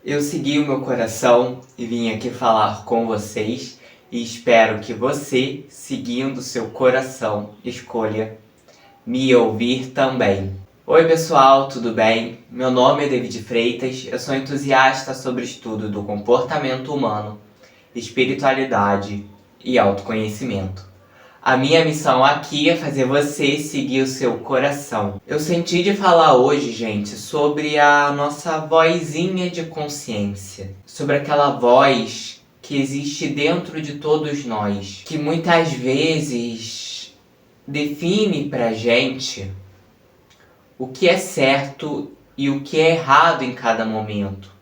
Eu segui o meu coração e vim aqui falar com vocês e espero que você, seguindo seu coração, escolha me ouvir também. Oi pessoal, tudo bem? Meu nome é David Freitas, eu sou entusiasta sobre estudo do comportamento humano, espiritualidade e autoconhecimento. A minha missão aqui é fazer você seguir o seu coração. Eu senti de falar hoje, gente, sobre a nossa vozinha de consciência. Sobre aquela voz que existe dentro de todos nós. Que muitas vezes define pra gente o que é certo e o que é errado em cada momento.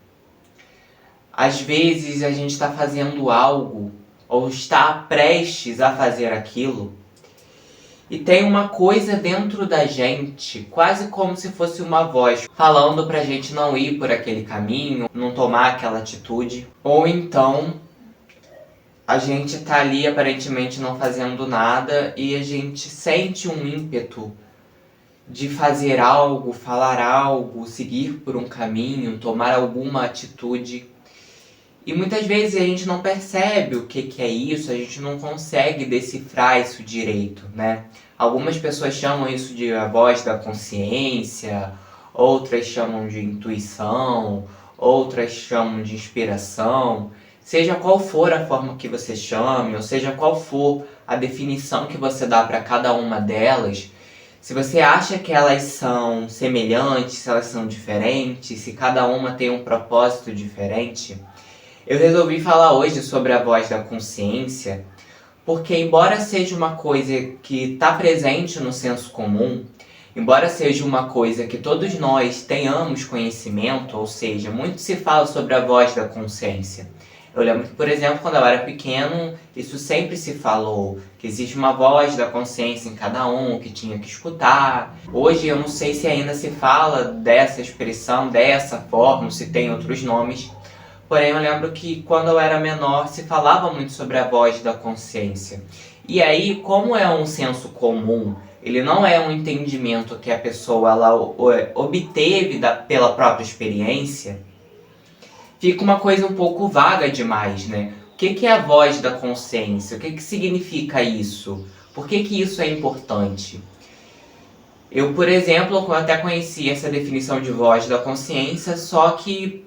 Às vezes a gente está fazendo algo ou está prestes a fazer aquilo, e tem uma coisa dentro da gente, quase como se fosse uma voz, falando pra gente não ir por aquele caminho, não tomar aquela atitude. Ou então, a gente tá ali aparentemente não fazendo nada e a gente sente um ímpeto de fazer algo, falar algo, seguir por um caminho, tomar alguma atitude. E muitas vezes a gente não percebe o que é isso, a gente não consegue decifrar isso direito, né? Algumas pessoas chamam isso de a voz da consciência, outras chamam de intuição, outras chamam de inspiração. Seja qual for a forma que você chame, ou seja qual for a definição que você dá para cada uma delas, se você acha que elas são semelhantes, se elas são diferentes, se cada uma tem um propósito diferente, eu resolvi falar hoje sobre a voz da consciência, porque embora seja uma coisa que está presente no senso comum, embora seja uma coisa que todos nós tenhamos conhecimento, ou seja, muito se fala sobre a voz da consciência. Eu lembro que, por exemplo, quando eu era pequeno, isso sempre se falou, que existe uma voz da consciência em cada um, que tinha que escutar. Hoje eu não sei se ainda se fala dessa expressão, dessa forma, se tem outros nomes. Porém, eu lembro que quando eu era menor se falava muito sobre a voz da consciência. E aí, como é um senso comum, ele não é um entendimento que a pessoa ela obteve pela própria experiência, fica uma coisa um pouco vaga demais, né? O que é a voz da consciência? O que significa isso? Por que isso é importante? Eu, por exemplo, eu até conheci essa definição de voz da consciência, só que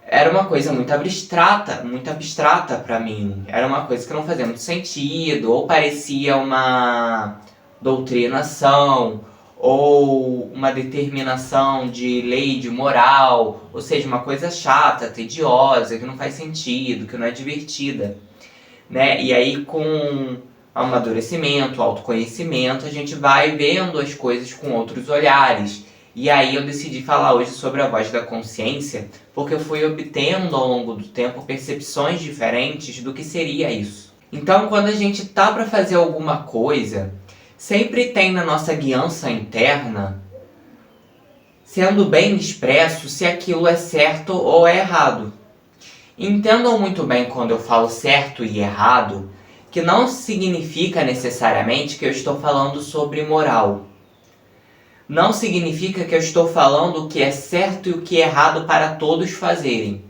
era uma coisa muito abstrata para mim. Era uma coisa que não fazia muito sentido, ou parecia uma doutrinação, ou uma determinação de lei, de moral, ou seja, uma coisa chata, tediosa, que não faz sentido, que não é divertida, né? E aí, com amadurecimento, autoconhecimento, a gente vai vendo as coisas com outros olhares. E aí eu decidi falar hoje sobre a voz da consciência, porque eu fui obtendo ao longo do tempo percepções diferentes do que seria isso. Então, quando a gente tá para fazer alguma coisa, sempre tem na nossa guiança interna, sendo bem expresso se aquilo é certo ou é errado. Entendam muito bem quando eu falo certo e errado, que não significa necessariamente que eu estou falando sobre moral. Não significa que eu estou falando o que é certo e o que é errado para todos fazerem.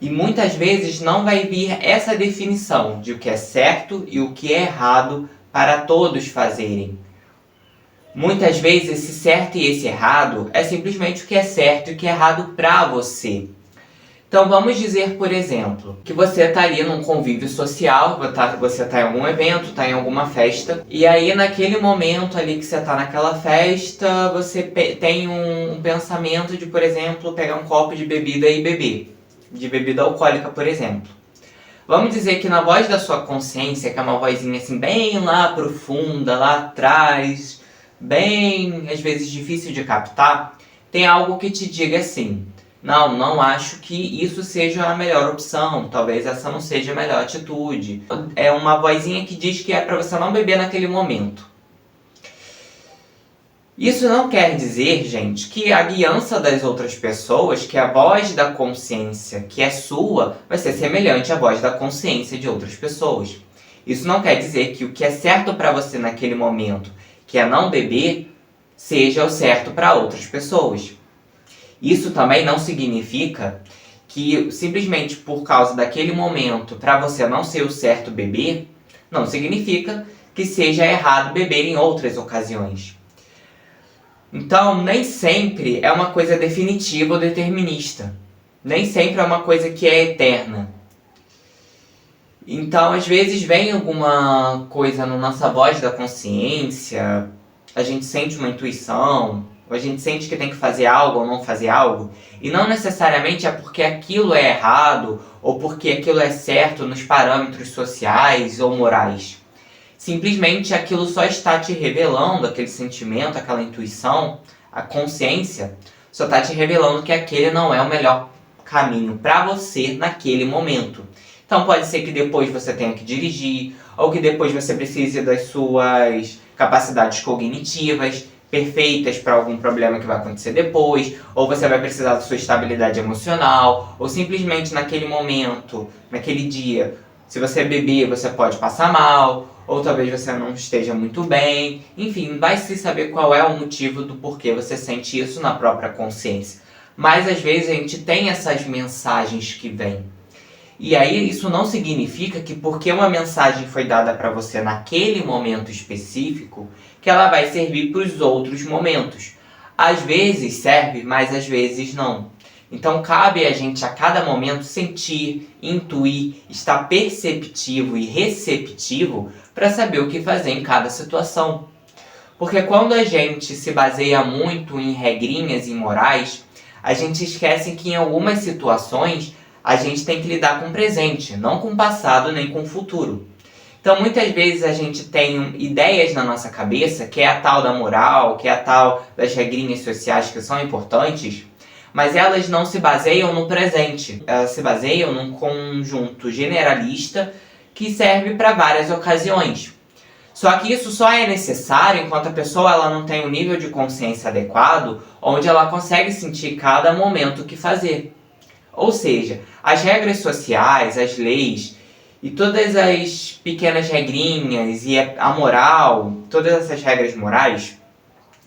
E muitas vezes não vai vir essa definição de o que é certo e o que é errado para todos fazerem. Muitas vezes esse certo e esse errado é simplesmente o que é certo e o que é errado para você. Então vamos dizer, por exemplo, que você está ali num convívio social, você está em algum evento, está em alguma festa, e aí naquele momento ali que você está naquela festa, você tem um pensamento de, por exemplo, pegar um copo de bebida e beber, de bebida alcoólica, por exemplo. Vamos dizer que na voz da sua consciência, que é uma vozinha assim bem lá profunda, lá atrás, bem às vezes difícil de captar, tem algo que te diga assim: não acho que isso seja a melhor opção, talvez essa não seja a melhor atitude. É uma vozinha que diz que é para você não beber naquele momento. Isso não quer dizer, gente, que a guiança das outras pessoas, que a voz da consciência que é sua, vai ser semelhante à voz da consciência de outras pessoas. Isso não quer dizer que o que é certo para você naquele momento, que é não beber, seja o certo para outras pessoas. Isso também não significa que simplesmente por causa daquele momento, para você não ser o certo beber, não significa que seja errado beber em outras ocasiões. Então, nem sempre é uma coisa definitiva ou determinista. Nem sempre é uma coisa que é eterna. Então, às vezes vem alguma coisa na nossa voz da consciência, a gente sente uma intuição, ou a gente sente que tem que fazer algo ou não fazer algo, e não necessariamente é porque aquilo é errado ou porque aquilo é certo nos parâmetros sociais ou morais. Simplesmente aquilo só está te revelando, aquele sentimento, aquela intuição, a consciência, só está te revelando que aquele não é o melhor caminho para você naquele momento. Então pode ser que depois você tenha que dirigir, ou que depois você precise das suas capacidades cognitivas perfeitas para algum problema que vai acontecer depois, ou você vai precisar da sua estabilidade emocional, ou simplesmente naquele momento, naquele dia, se você beber você pode passar mal, ou talvez você não esteja muito bem. Enfim, vai se saber qual é o motivo do porquê você sente isso na própria consciência. Mas às vezes a gente tem essas mensagens que vêm. E aí isso não significa que porque uma mensagem foi dada para você naquele momento específico, que ela vai servir para os outros momentos. Às vezes serve, mas às vezes não. Então cabe a gente a cada momento sentir, intuir, estar perceptivo e receptivo para saber o que fazer em cada situação. Porque quando a gente se baseia muito em regrinhas e morais, a gente esquece que em algumas situações a gente tem que lidar com o presente, não com o passado nem com o futuro. Então muitas vezes a gente tem ideias na nossa cabeça, que é a tal da moral, que é a tal das regrinhas sociais que são importantes, mas elas não se baseiam no presente. Elas se baseiam num conjunto generalista que serve para várias ocasiões. Só que isso só é necessário enquanto a pessoa ela não tem um nível de consciência adequado, onde ela consegue sentir cada momento o que fazer. Ou seja, as regras sociais, as leis e todas as pequenas regrinhas e a moral, todas essas regras morais,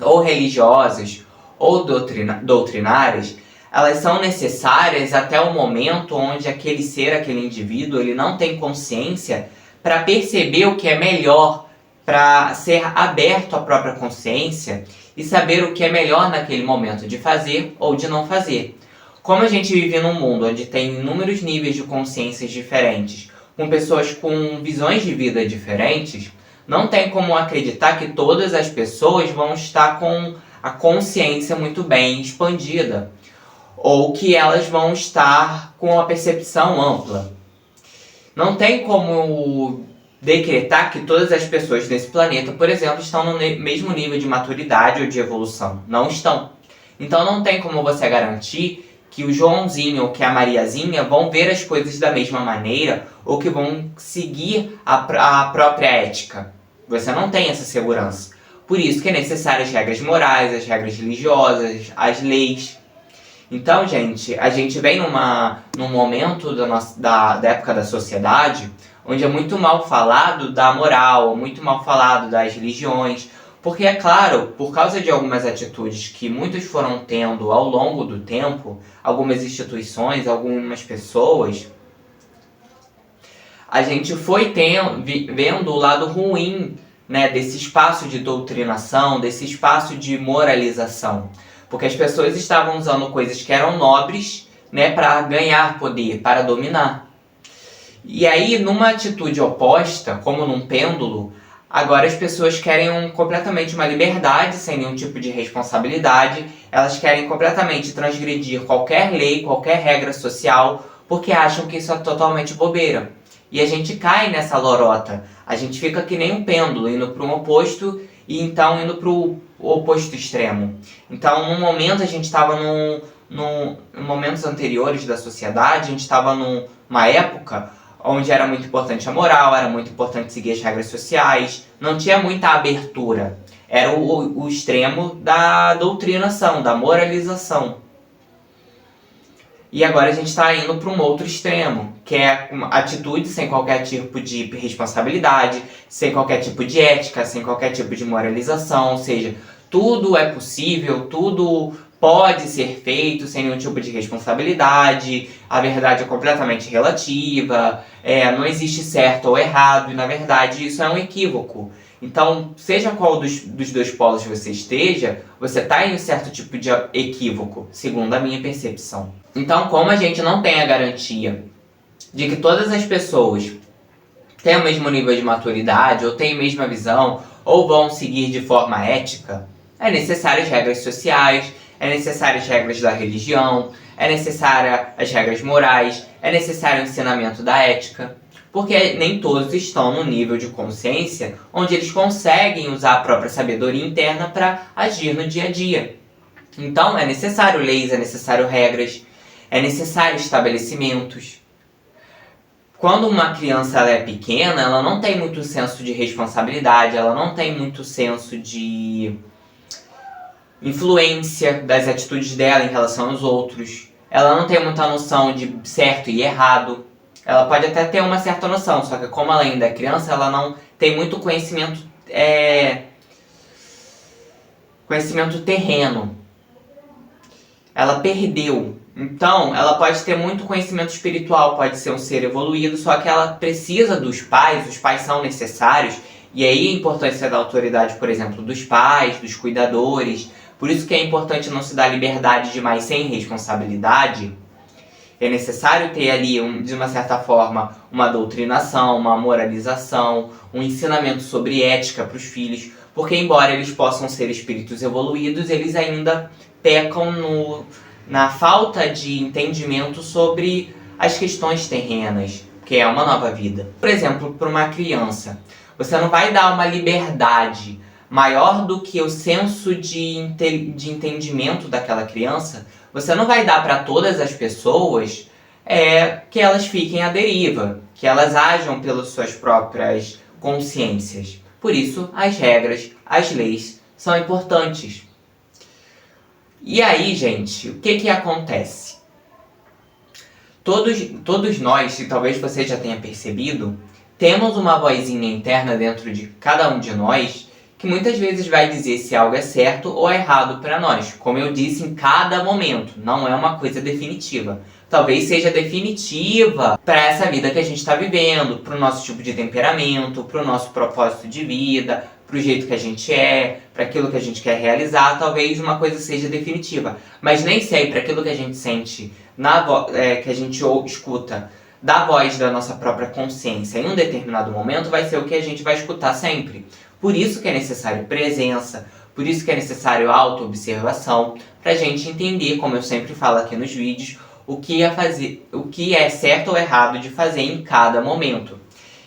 ou religiosas ou doutrinárias, elas são necessárias até o momento onde aquele ser, aquele indivíduo, ele não tem consciência para perceber o que é melhor, para ser aberto à própria consciência e saber o que é melhor naquele momento de fazer ou de não fazer. Como a gente vive num mundo onde tem inúmeros níveis de consciências diferentes, com pessoas com visões de vida diferentes, não tem como acreditar que todas as pessoas vão estar com a consciência muito bem expandida, ou que elas vão estar com a percepção ampla. Não tem como decretar que todas as pessoas desse planeta, por exemplo, estão no mesmo nível de maturidade ou de evolução. Não estão. Então não tem como você garantir que o Joãozinho ou que a Mariazinha vão ver as coisas da mesma maneira ou que vão seguir a própria ética. Você não tem essa segurança. Por isso que é necessário as regras morais, as regras religiosas, as leis. Então, gente, a gente vem num momento da época da sociedade onde é muito mal falado da moral, muito mal falado das religiões, porque, é claro, por causa de algumas atitudes que muitos foram tendo ao longo do tempo, algumas instituições, algumas pessoas, a gente foi vendo o lado ruim, né, desse espaço de doutrinação, desse espaço de moralização. Porque as pessoas estavam usando coisas que eram nobres, né, para ganhar poder, para dominar. E aí, numa atitude oposta, como num pêndulo, agora as pessoas querem completamente uma liberdade, sem nenhum tipo de responsabilidade. Elas querem completamente transgredir qualquer lei, qualquer regra social, porque acham que isso é totalmente bobeira. E a gente cai nessa lorota. A gente fica que nem um pêndulo, indo para um oposto e então indo para o oposto extremo. Então, num momento a gente estava em momentos anteriores da sociedade, a gente estava numa época onde era muito importante a moral, era muito importante seguir as regras sociais, não tinha muita abertura. Era o extremo da doutrinação, da moralização. E agora a gente está indo para um outro extremo, que é atitude sem qualquer tipo de responsabilidade, sem qualquer tipo de ética, sem qualquer tipo de moralização, ou seja, tudo é possível, tudo pode ser feito sem nenhum tipo de responsabilidade, a verdade é completamente relativa, não existe certo ou errado, e na verdade isso é um equívoco. Então, seja qual dos dois polos você esteja, você está em um certo tipo de equívoco, segundo a minha percepção. Então, como a gente não tem a garantia de que todas as pessoas têm o mesmo nível de maturidade, ou têm a mesma visão, ou vão seguir de forma ética, é necessário as regras sociais, é necessário as regras da religião, é necessário as regras morais, é necessário o ensinamento da ética, porque nem todos estão no nível de consciência onde eles conseguem usar a própria sabedoria interna para agir no dia a dia. Então é necessário leis, é necessário regras, é necessário estabelecimentos. Quando uma criança ela é pequena, ela não tem muito senso de responsabilidade, ela não tem muito senso de influência das atitudes dela em relação aos outros. Ela não tem muita noção de certo e errado. Ela pode até ter uma certa noção, só que como ela ainda é criança, ela não tem muito conhecimento terreno. Ela perdeu. Então, ela pode ter muito conhecimento espiritual, pode ser um ser evoluído, só que ela precisa dos pais, os pais são necessários, e aí a importância da autoridade, por exemplo, dos pais, dos cuidadores. Por isso que é importante não se dar liberdade demais sem responsabilidade. É necessário ter ali, de uma certa forma, uma doutrinação, uma moralização, um ensinamento sobre ética para os filhos, porque embora eles possam ser espíritos evoluídos, eles ainda pecam na falta de entendimento sobre as questões terrenas, que é uma nova vida. Por exemplo, para uma criança, você não vai dar uma liberdade maior do que o senso de entendimento daquela criança. Você não vai dar para todas as pessoas que elas fiquem à deriva, que elas ajam pelas suas próprias consciências. Por isso, as regras, as leis são importantes. E aí, gente, o que acontece? Todos nós, e talvez você já tenha percebido, temos uma vozinha interna dentro de cada um de nós que muitas vezes vai dizer se algo é certo ou é errado para nós. Como eu disse, em cada momento, não é uma coisa definitiva. Talvez seja definitiva para essa vida que a gente está vivendo, para o nosso tipo de temperamento, para o nosso propósito de vida, para o jeito que a gente para aquilo que a gente quer realizar. Talvez uma coisa seja definitiva, mas nem sempre aquilo que a gente sente, que a gente escuta da voz da nossa própria consciência em um determinado momento vai ser o que a gente vai escutar sempre. Por isso que é necessário presença, por isso que é necessário auto-observação, para a gente entender, como eu sempre falo aqui nos vídeos, o que é certo ou errado de fazer em cada momento.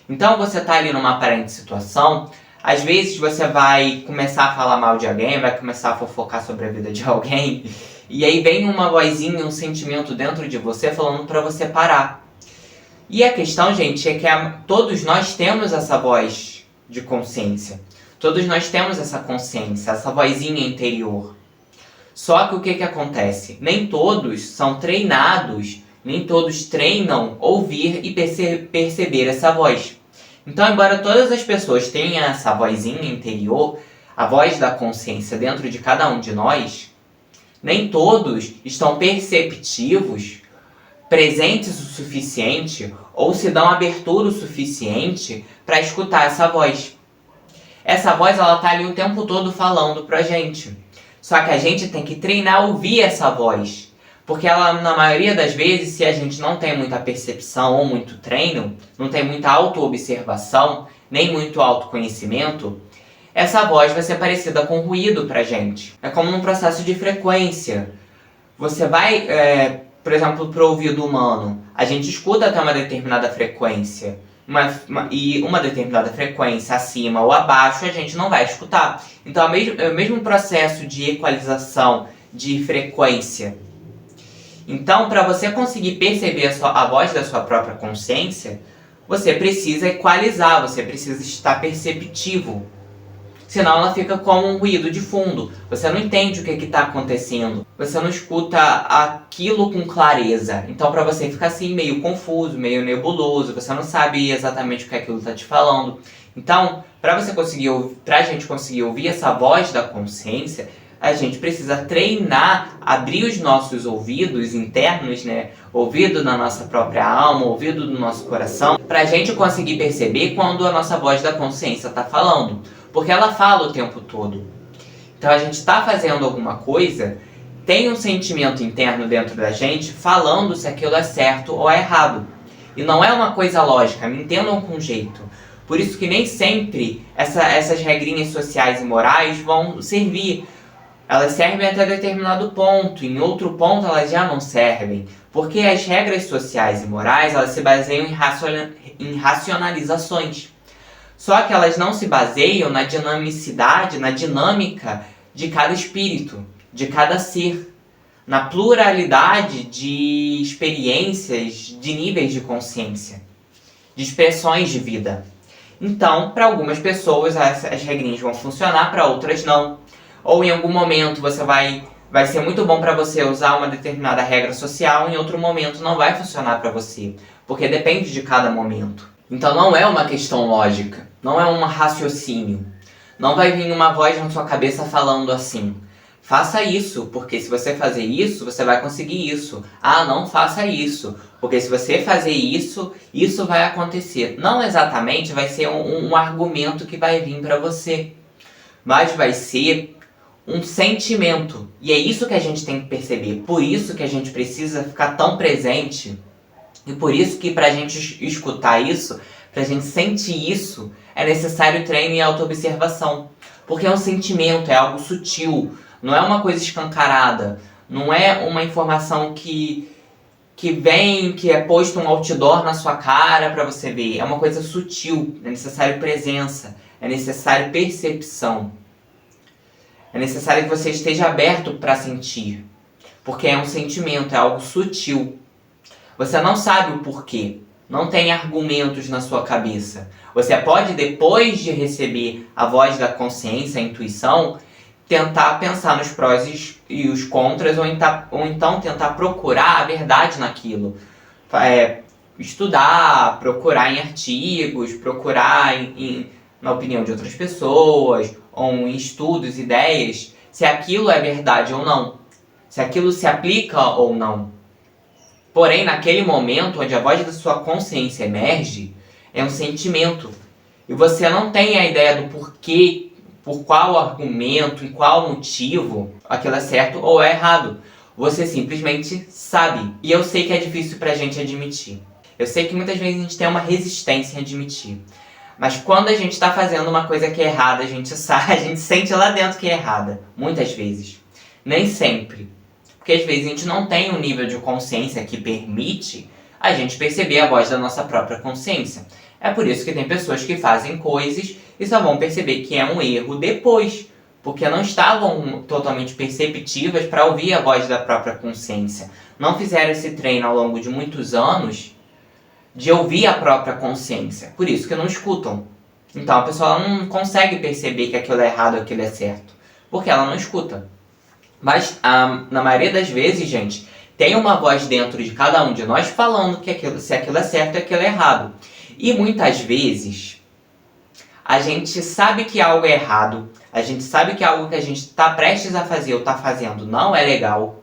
Então você está ali numa aparente situação, às vezes você vai começar a falar mal de alguém, vai começar a fofocar sobre a vida de alguém, e aí vem uma vozinha, um sentimento dentro de você falando para você parar. E a questão, gente, é que todos nós temos essa voz de consciência. Todos nós temos essa consciência, essa vozinha interior. Só que o que acontece? Nem todos são treinados, nem todos treinam ouvir e perceber essa voz. Então, embora todas as pessoas tenham essa vozinha interior, a voz da consciência dentro de cada um de nós, nem todos estão perceptivos, presentes o suficiente ou se dão abertura o suficiente para escutar essa voz. Essa voz ela tá ali o tempo todo falando pra gente. Só que a gente tem que treinar a ouvir essa voz. Porque ela, na maioria das vezes, se a gente não tem muita percepção ou muito treino, não tem muita auto-observação, nem muito autoconhecimento, essa voz vai ser parecida com ruído pra gente. É como num processo de frequência. Você vai, por exemplo, pro ouvido humano, a gente escuta até uma determinada frequência. E uma determinada frequência acima ou abaixo a gente não vai escutar. Então é o mesmo processo de equalização de frequência. Então, para você conseguir perceber a voz da sua própria consciência, você precisa equalizar, você precisa estar perceptivo. Senão ela fica como um ruído de fundo. Você não entende o que está acontecendo. Você não escuta aquilo com clareza. Então para você fica assim meio confuso, meio nebuloso. Você não sabe exatamente o que aquilo está te falando. Então, para a gente conseguir ouvir essa voz da consciência, a gente precisa treinar, abrir os nossos ouvidos internos, né? Ouvido da nossa própria alma, ouvido do nosso coração, para a gente conseguir perceber quando a nossa voz da consciência está falando. Porque ela fala o tempo todo. Então a gente está fazendo alguma coisa, tem um sentimento interno dentro da gente falando se aquilo é certo ou é errado. E não é uma coisa lógica, me entendam com jeito. Por isso que nem sempre essas regrinhas sociais e morais vão servir. Elas servem até determinado ponto, em outro ponto elas já não servem. Porque as regras sociais e morais, elas se baseiam em racionalizações. Só que elas não se baseiam na dinamicidade, na dinâmica de cada espírito, de cada ser. Na pluralidade de experiências, de níveis de consciência, de expressões de vida. Então, para algumas pessoas as regrinhas vão funcionar, para outras não. Ou em algum momento vai ser muito bom para você usar uma determinada regra social, em outro momento não vai funcionar para você, porque depende de cada momento. Então não é uma questão lógica, não é um raciocínio. Não vai vir uma voz na sua cabeça falando assim: faça isso, porque se você fazer isso, você vai conseguir isso. Ah, não faça isso, porque se você fazer isso, isso vai acontecer. Não exatamente vai ser um argumento que vai vir para você, mas vai ser um sentimento. E é isso que a gente tem que perceber. Por isso que a gente precisa ficar tão presente. E por isso que pra gente escutar isso, pra gente sentir isso, é necessário treino e autoobservação. Porque é um sentimento, é algo sutil. Não é uma coisa escancarada. Não é uma informação que vem, que é posto um outdoor na sua cara pra você ver. É uma coisa sutil. É necessário presença. É necessário percepção. É necessário que você esteja aberto para sentir. Porque é um sentimento, é algo sutil. Você não sabe o porquê. Não tem argumentos na sua cabeça. Você pode, depois de receber a voz da consciência, a intuição, tentar pensar nos prós e os contras, ou então tentar procurar a verdade naquilo. Estudar, procurar em artigos, procurar na opinião de outras pessoas, ou em estudos, ideias, se aquilo é verdade ou não, se aquilo se aplica ou não. Porém, naquele momento onde a voz da sua consciência emerge, é um sentimento, e você não tem a ideia do porquê, por qual argumento, em qual motivo aquilo é certo ou é errado. Você simplesmente sabe. E eu sei que é difícil pra gente admitir. Eu sei que muitas vezes a gente tem uma resistência em admitir. Mas quando a gente está fazendo uma coisa que é errada, a gente sabe, a gente sente lá dentro que é errada. Muitas vezes. Nem sempre. Porque às vezes a gente não tem um nível de consciência que permite a gente perceber a voz da nossa própria consciência. É por isso que tem pessoas que fazem coisas e só vão perceber que é um erro depois. Porque não estavam totalmente perceptivas para ouvir a voz da própria consciência. Não fizeram esse treino ao longo de muitos anos de ouvir a própria consciência. Por isso que não escutam. Então a pessoa não consegue perceber que aquilo é errado ou aquilo é certo. Porque ela não escuta. Mas na maioria das vezes, gente, tem uma voz dentro de cada um de nós falando que se aquilo é certo e aquilo é errado. E muitas vezes a gente sabe que algo é errado. A gente sabe que algo que a gente está prestes a fazer ou está fazendo não é legal.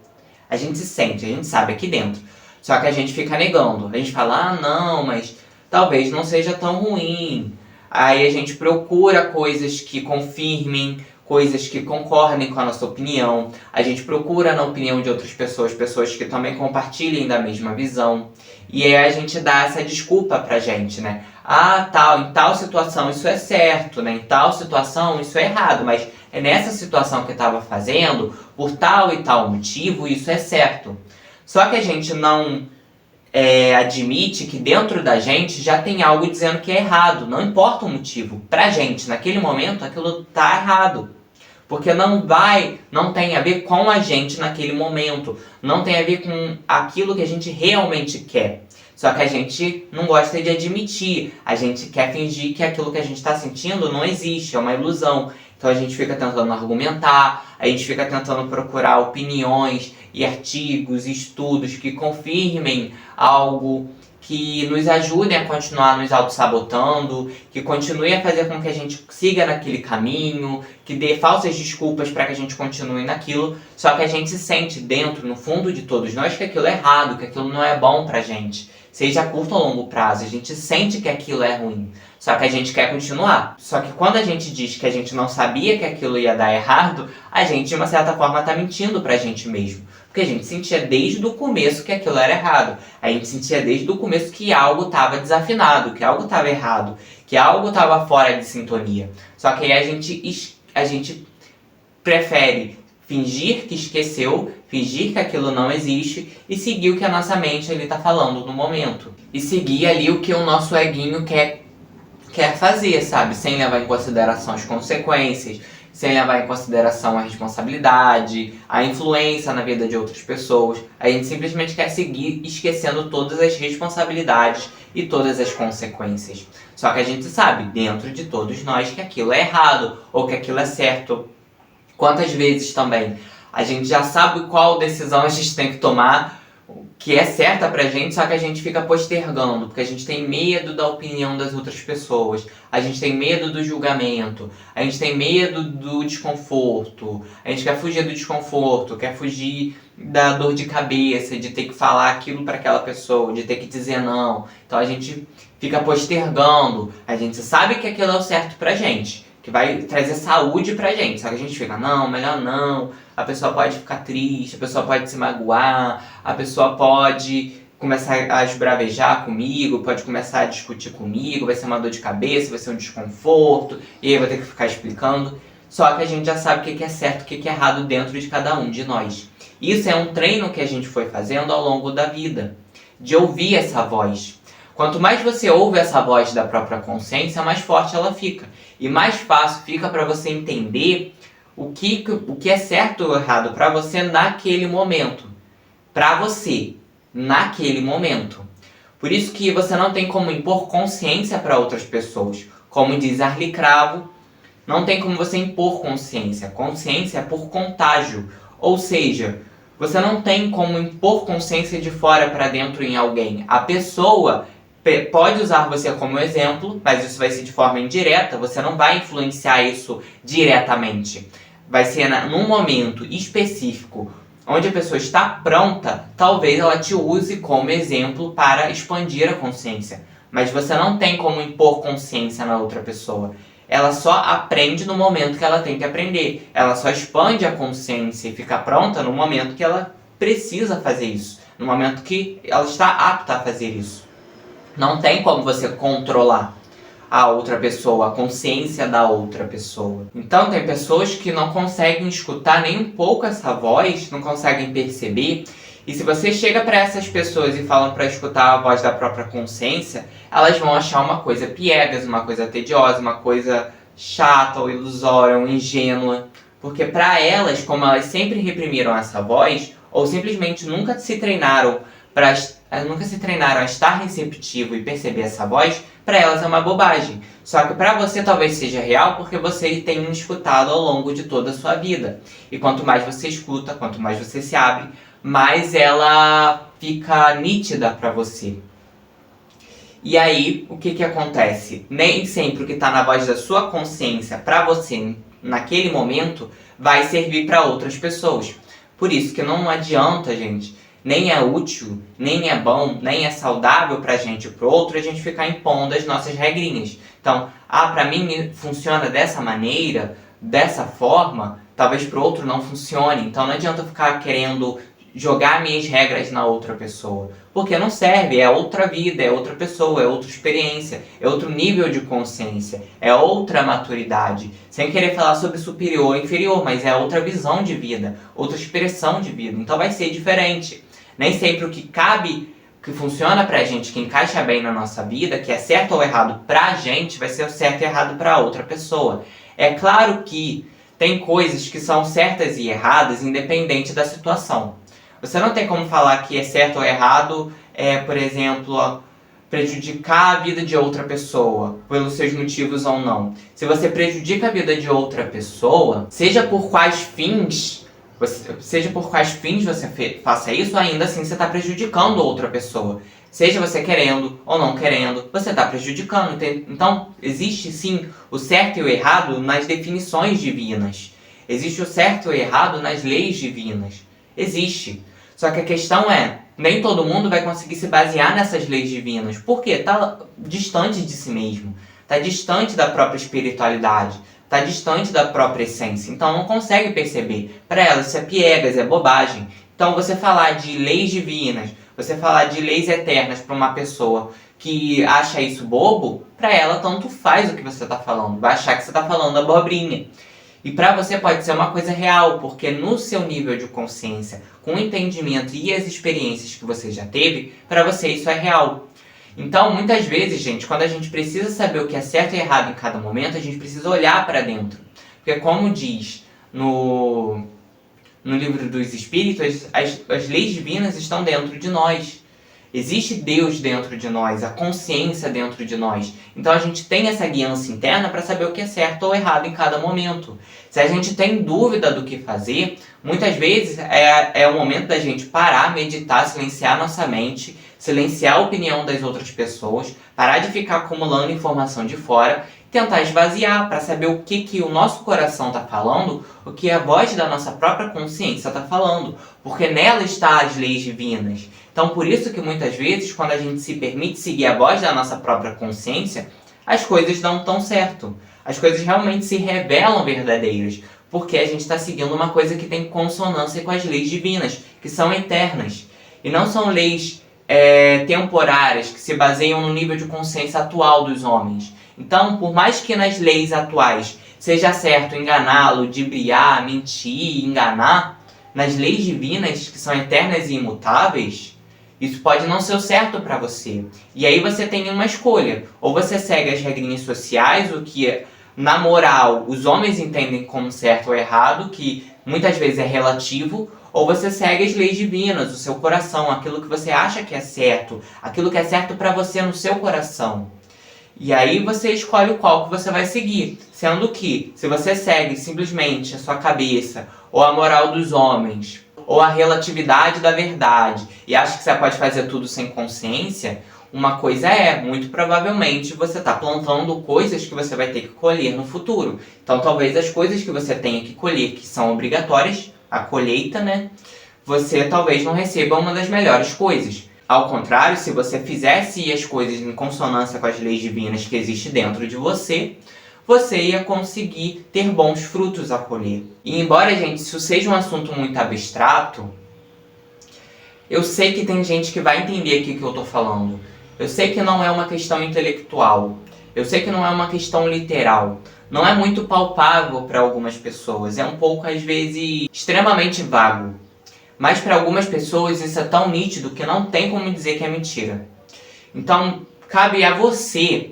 A gente sente, a gente sabe aqui dentro. Só que a gente fica negando. A gente fala, ah não, mas talvez não seja tão ruim. Aí a gente procura coisas que confirmem, coisas que concordem com a nossa opinião. A gente procura na opinião de outras pessoas, pessoas que também compartilhem da mesma visão. E aí a gente dá essa desculpa pra gente, né? Ah, em tal situação isso é certo, né? Em tal situação isso é errado, mas é nessa situação que eu estava fazendo, por tal e tal motivo, isso é certo. Só que a gente não admite que dentro da gente já tem algo dizendo que é errado. Não importa o motivo. Pra gente, naquele momento, aquilo tá errado. Porque não tem a ver com a gente naquele momento. Não tem a ver com aquilo que a gente realmente quer. Só que a gente não gosta de admitir. A gente quer fingir que aquilo que a gente está sentindo não existe, é uma ilusão. Então a gente fica tentando argumentar, a gente fica tentando procurar opiniões e artigos, estudos que confirmem algo que nos ajudem a continuar nos auto-sabotando, que continue a fazer com que a gente siga naquele caminho, que dê falsas desculpas para que a gente continue naquilo, só que a gente sente dentro, no fundo de todos nós, que aquilo é errado, que aquilo não é bom pra gente. Seja a curto ou longo prazo, a gente sente que aquilo é ruim, só que a gente quer continuar. Só que quando a gente diz que a gente não sabia que aquilo ia dar errado, a gente de uma certa forma tá mentindo pra gente mesmo. Porque a gente sentia desde o começo que aquilo era errado. A gente sentia desde o começo que algo estava desafinado, que algo estava errado, que algo estava fora de sintonia. Só que aí a gente prefere fingir que esqueceu, fingir que aquilo não existe e seguir o que a nossa mente ali está falando no momento. E seguir ali o que o nosso eguinho quer fazer, sabe? Sem levar em consideração as consequências, sem levar em consideração a responsabilidade, a influência na vida de outras pessoas. A gente simplesmente quer seguir esquecendo todas as responsabilidades e todas as consequências. Só que a gente sabe, dentro de todos nós, que aquilo é errado ou que aquilo é certo. Quantas vezes também a gente já sabe qual decisão a gente tem que tomar, que é certa pra gente, só que a gente fica postergando, porque a gente tem medo da opinião das outras pessoas, a gente tem medo do julgamento, a gente tem medo do desconforto, a gente quer fugir do desconforto, quer fugir da dor de cabeça, de ter que falar aquilo pra aquela pessoa, de ter que dizer não. Então a gente fica postergando, a gente sabe que aquilo é o certo pra gente, que vai trazer saúde pra gente, só que a gente fica, não, melhor não, a pessoa pode ficar triste, a pessoa pode se magoar, a pessoa pode começar a esbravejar comigo, pode começar a discutir comigo, vai ser uma dor de cabeça, vai ser um desconforto, e aí eu vou ter que ficar explicando. Só que a gente já sabe o que é certo, o que é errado dentro de cada um de nós. Isso é um treino que a gente foi fazendo ao longo da vida, de ouvir essa voz. Quanto mais você ouve essa voz da própria consciência, mais forte ela fica. E mais fácil fica para você entender o que é certo ou errado para você naquele momento. Para você, naquele momento. Por isso que você não tem como impor consciência para outras pessoas. Como diz Arlie Cravo, não tem como você impor consciência. Consciência é por contágio. Ou seja, você não tem como impor consciência de fora para dentro em alguém. A pessoa pode usar você como exemplo, mas isso vai ser de forma indireta, você não vai influenciar isso diretamente. Vai ser num momento específico, onde a pessoa está pronta, talvez ela te use como exemplo para expandir a consciência. Mas você não tem como impor consciência na outra pessoa. Ela só aprende no momento que ela tem que aprender. Ela só expande a consciência e fica pronta no momento que ela precisa fazer isso. No momento que ela está apta a fazer isso. Não tem como você controlar a outra pessoa, a consciência da outra pessoa. Então tem pessoas que não conseguem escutar nem um pouco essa voz, não conseguem perceber. E se você chega para essas pessoas e fala para escutar a voz da própria consciência, elas vão achar uma coisa piegas, uma coisa tediosa, uma coisa chata ou ilusória ou ingênua. Porque para elas, como elas sempre reprimiram essa voz, ou simplesmente nunca se treinaram a estar receptivo e perceber essa voz, para elas é uma bobagem. Só que para você talvez seja real porque você tem escutado ao longo de toda a sua vida. E quanto mais você escuta, quanto mais você se abre, mais ela fica nítida para você. E aí, o que acontece? Nem sempre o que está na voz da sua consciência para você naquele momento vai servir para outras pessoas. Por isso que não adianta, gente, nem é útil, nem é bom, nem é saudável pra gente e pro outro a gente ficar impondo as nossas regrinhas. Então, pra mim funciona dessa maneira, dessa forma, talvez pro outro não funcione. Então não adianta eu ficar querendo jogar minhas regras na outra pessoa. Porque não serve, é outra vida, é outra pessoa, é outra experiência, é outro nível de consciência, é outra maturidade. Sem querer falar sobre superior ou inferior, mas é outra visão de vida, outra expressão de vida. Então vai ser diferente. Nem sempre o que cabe, que funciona pra gente, que encaixa bem na nossa vida, que é certo ou errado pra gente, vai ser o certo e errado pra outra pessoa. É claro que tem coisas que são certas e erradas independente da situação. Você não tem como falar que é certo ou errado, por exemplo, prejudicar a vida de outra pessoa, pelos seus motivos ou não. Se você prejudica a vida de outra pessoa, seja por quais fins, seja por quais fins você faça isso, ainda assim você está prejudicando outra pessoa. Seja você querendo ou não querendo, você está prejudicando. Então, existe sim o certo e o errado nas definições divinas. Existe o certo e o errado nas leis divinas. Existe. Só que a questão é, nem todo mundo vai conseguir se basear nessas leis divinas. Por quê? Está distante de si mesmo. Está distante da própria espiritualidade. Está distante da própria essência. Então não consegue perceber. Para ela isso é piegas, é bobagem. Então você falar de leis divinas, você falar de leis eternas para uma pessoa que acha isso bobo, para ela tanto faz o que você está falando. Vai achar que você está falando abobrinha. E para você pode ser uma coisa real, porque no seu nível de consciência, com o entendimento e as experiências que você já teve, para você isso é real. Então, muitas vezes, gente, quando a gente precisa saber o que é certo e errado em cada momento, a gente precisa olhar para dentro. Porque como diz no livro dos Espíritos, as leis divinas estão dentro de nós. Existe Deus dentro de nós, a consciência dentro de nós. Então a gente tem essa guiança interna para saber o que é certo ou errado em cada momento. Se a gente tem dúvida do que fazer, muitas vezes é o momento da gente parar, meditar, silenciar nossa mente, silenciar a opinião das outras pessoas, parar de ficar acumulando informação de fora, tentar esvaziar para saber o que o nosso coração está falando, o que a voz da nossa própria consciência está falando, porque nela está as leis divinas. Então por isso que muitas vezes, quando a gente se permite seguir a voz da nossa própria consciência, as coisas não tão certo. As coisas realmente se revelam verdadeiras, porque a gente está seguindo uma coisa que tem consonância com as leis divinas, que são eternas. E não são leis temporárias, que se baseiam no nível de consciência atual dos homens. Então, por mais que nas leis atuais seja certo enganar, ludibriar, mentir, enganar, nas leis divinas, que são eternas e imutáveis, isso pode não ser o certo para você. E aí você tem uma escolha. Ou você segue as regrinhas sociais, o que, na moral, os homens entendem como certo ou errado, que muitas vezes é relativo, ou você segue as leis divinas, o seu coração, aquilo que você acha que é certo, aquilo que é certo para você no seu coração. E aí você escolhe o qual que você vai seguir. Sendo que, se você segue simplesmente a sua cabeça, ou a moral dos homens, ou a relatividade da verdade, e acha que você pode fazer tudo sem consciência, uma coisa muito provavelmente você está plantando coisas que você vai ter que colher no futuro. Então talvez as coisas que você tenha que colher, que são obrigatórias, a colheita, né? Você talvez não receba uma das melhores coisas. Ao contrário, se você fizesse as coisas em consonância com as leis divinas que existem dentro de você, você ia conseguir ter bons frutos a colher. E embora, gente, isso seja um assunto muito abstrato, eu sei que tem gente que vai entender aqui o que eu estou falando. Eu sei que não é uma questão intelectual. Eu sei que não é uma questão literal. Não é muito palpável para algumas pessoas. É um pouco, às vezes, extremamente vago. Mas para algumas pessoas isso é tão nítido que não tem como dizer que é mentira. Então, cabe a você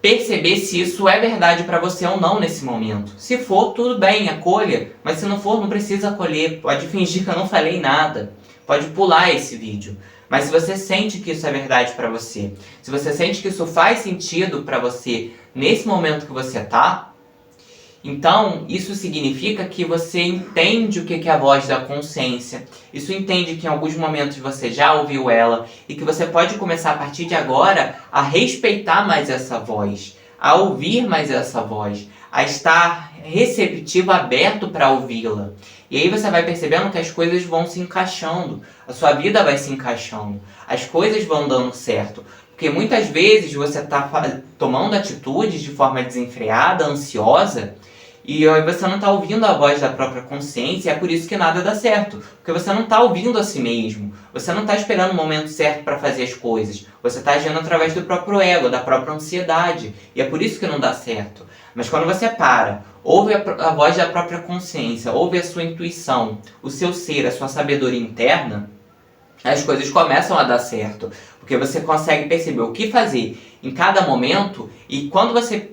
perceber se isso é verdade para você ou não nesse momento. Se for, tudo bem, acolha. Mas se não for, não precisa acolher. Pode fingir que eu não falei nada. Pode pular esse vídeo. Mas se você sente que isso é verdade para você, se você sente que isso faz sentido para você nesse momento que você tá, então isso significa que você entende o que é a voz da consciência. Isso entende que em alguns momentos você já ouviu ela e que você pode começar a partir de agora a respeitar mais essa voz, a ouvir mais essa voz, a estar receptivo, aberto para ouvi-la. E aí você vai percebendo que as coisas vão se encaixando, a sua vida vai se encaixando, as coisas vão dando certo. Porque muitas vezes você está tomando atitudes de forma desenfreada, ansiosa, e você não está ouvindo a voz da própria consciência, e é por isso que nada dá certo. Porque você não está ouvindo a si mesmo, você não está esperando o momento certo para fazer as coisas, você está agindo através do próprio ego, da própria ansiedade, e é por isso que não dá certo. Mas quando você para, ouve a voz da própria consciência, ouve a sua intuição, o seu ser, a sua sabedoria interna, as coisas começam a dar certo. Porque você consegue perceber o que fazer em cada momento, e quando você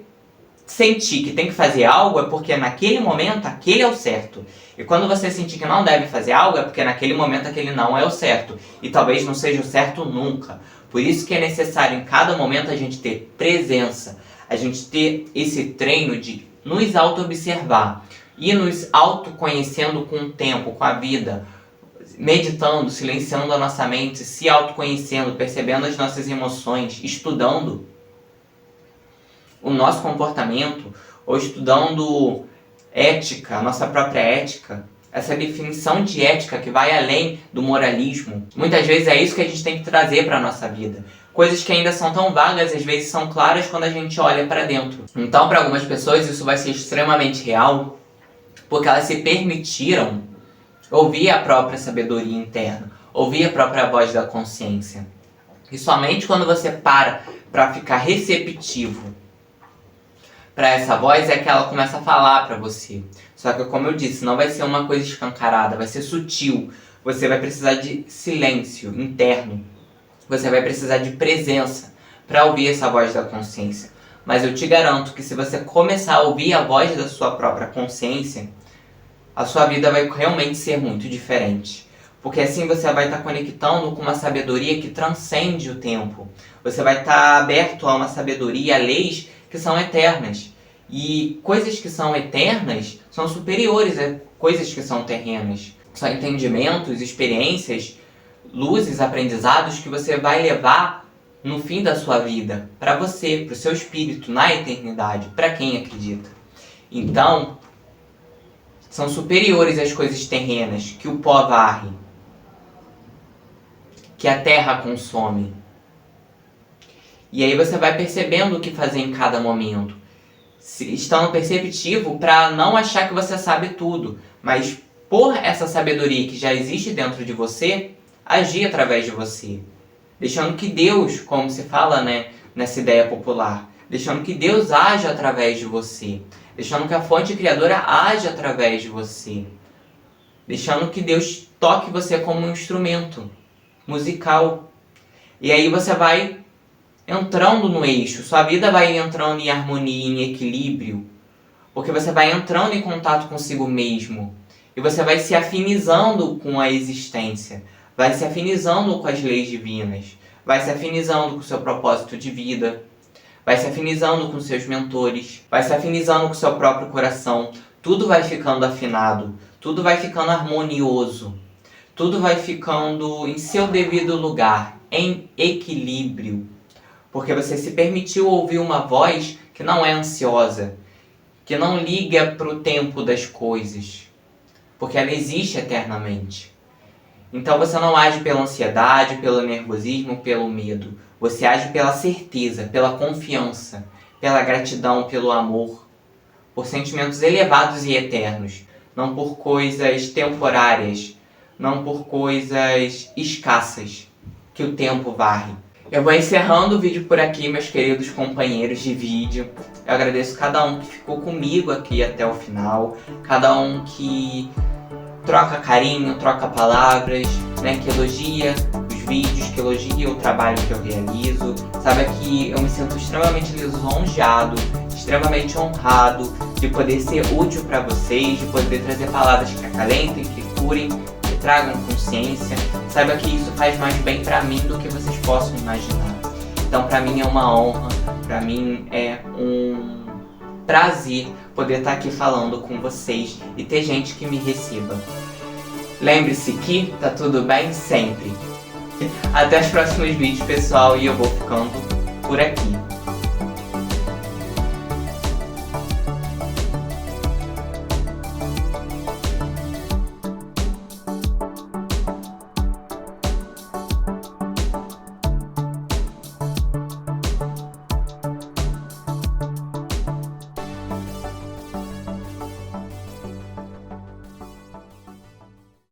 sentir que tem que fazer algo, é porque naquele momento aquele é o certo. E quando você sentir que não deve fazer algo, é porque naquele momento aquele não é o certo. E talvez não seja o certo nunca. Por isso que é necessário em cada momento a gente ter presença, a gente ter esse treino de nos auto-observar ir nos autoconhecendo com o tempo, com a vida, meditando, silenciando a nossa mente, se autoconhecendo, percebendo as nossas emoções, estudando o nosso comportamento, ou estudando ética, a nossa própria ética, essa definição de ética que vai além do moralismo. Muitas vezes é isso que a gente tem que trazer para a nossa vida. Coisas que ainda são tão vagas, às vezes são claras quando a gente olha para dentro. Então, para algumas pessoas, isso vai ser extremamente real, porque elas se permitiram ouvir a própria sabedoria interna, ouvir a própria voz da consciência. E somente quando você para ficar receptivo para essa voz é que ela começa a falar para você. Só que, como eu disse, não vai ser uma coisa escancarada, vai ser sutil. Você vai precisar de silêncio interno. Você vai precisar de presença para ouvir essa voz da consciência. Mas eu te garanto que se você começar a ouvir a voz da sua própria consciência, a sua vida vai realmente ser muito diferente. Porque assim você vai estar conectando com uma sabedoria que transcende o tempo. Você vai estar aberto a uma sabedoria, a leis que são eternas. E coisas que são eternas são superiores a coisas que são terrenas. São entendimentos, experiências, luzes, aprendizados que você vai levar no fim da sua vida, para você, para o seu espírito, na eternidade, para quem acredita. Então, são superiores às coisas terrenas que o pó varre, que a terra consome. E aí você vai percebendo o que fazer em cada momento, estando perceptivo para não achar que você sabe tudo, mas por essa sabedoria que já existe dentro de você, agir através de você. Deixando que Deus, como se fala, nessa ideia popular, deixando que Deus age através de você. Deixando que a fonte criadora age através de você. Deixando que Deus toque você como um instrumento musical. E aí você vai entrando no eixo. Sua vida vai entrando em harmonia, em equilíbrio. Porque você vai entrando em contato consigo mesmo. E você vai se afinizando com a existência. Vai se afinizando com as leis divinas. Vai se afinizando com o seu propósito de vida. Vai se afinizando com seus mentores. Vai se afinizando com o seu próprio coração. Tudo vai ficando afinado. Tudo vai ficando harmonioso. Tudo vai ficando em seu devido lugar. Em equilíbrio. Porque você se permitiu ouvir uma voz que não é ansiosa. Que não liga para o tempo das coisas. Porque ela existe eternamente. Então você não age pela ansiedade, pelo nervosismo, pelo medo. Você age pela certeza, pela confiança, pela gratidão, pelo amor. Por sentimentos elevados e eternos. Não por coisas temporárias. Não por coisas escassas que o tempo varre. Eu vou encerrando o vídeo por aqui, meus queridos companheiros de vídeo. Eu agradeço cada um que ficou comigo aqui até o final. Cada um que troca carinho, troca palavras, que elogia os vídeos, que elogia o trabalho que eu realizo. Sabe que eu me sinto extremamente lisonjeado, extremamente honrado de poder ser útil para vocês, de poder trazer palavras que acalentem, que curem, que tragam consciência. Saiba que isso faz mais bem para mim do que vocês possam imaginar. Então, para mim é uma honra, para mim é um prazer poder estar aqui falando com vocês e ter gente que me receba. Lembre-se que tá tudo bem sempre. Até os próximos vídeos, pessoal, e eu vou ficando por aqui.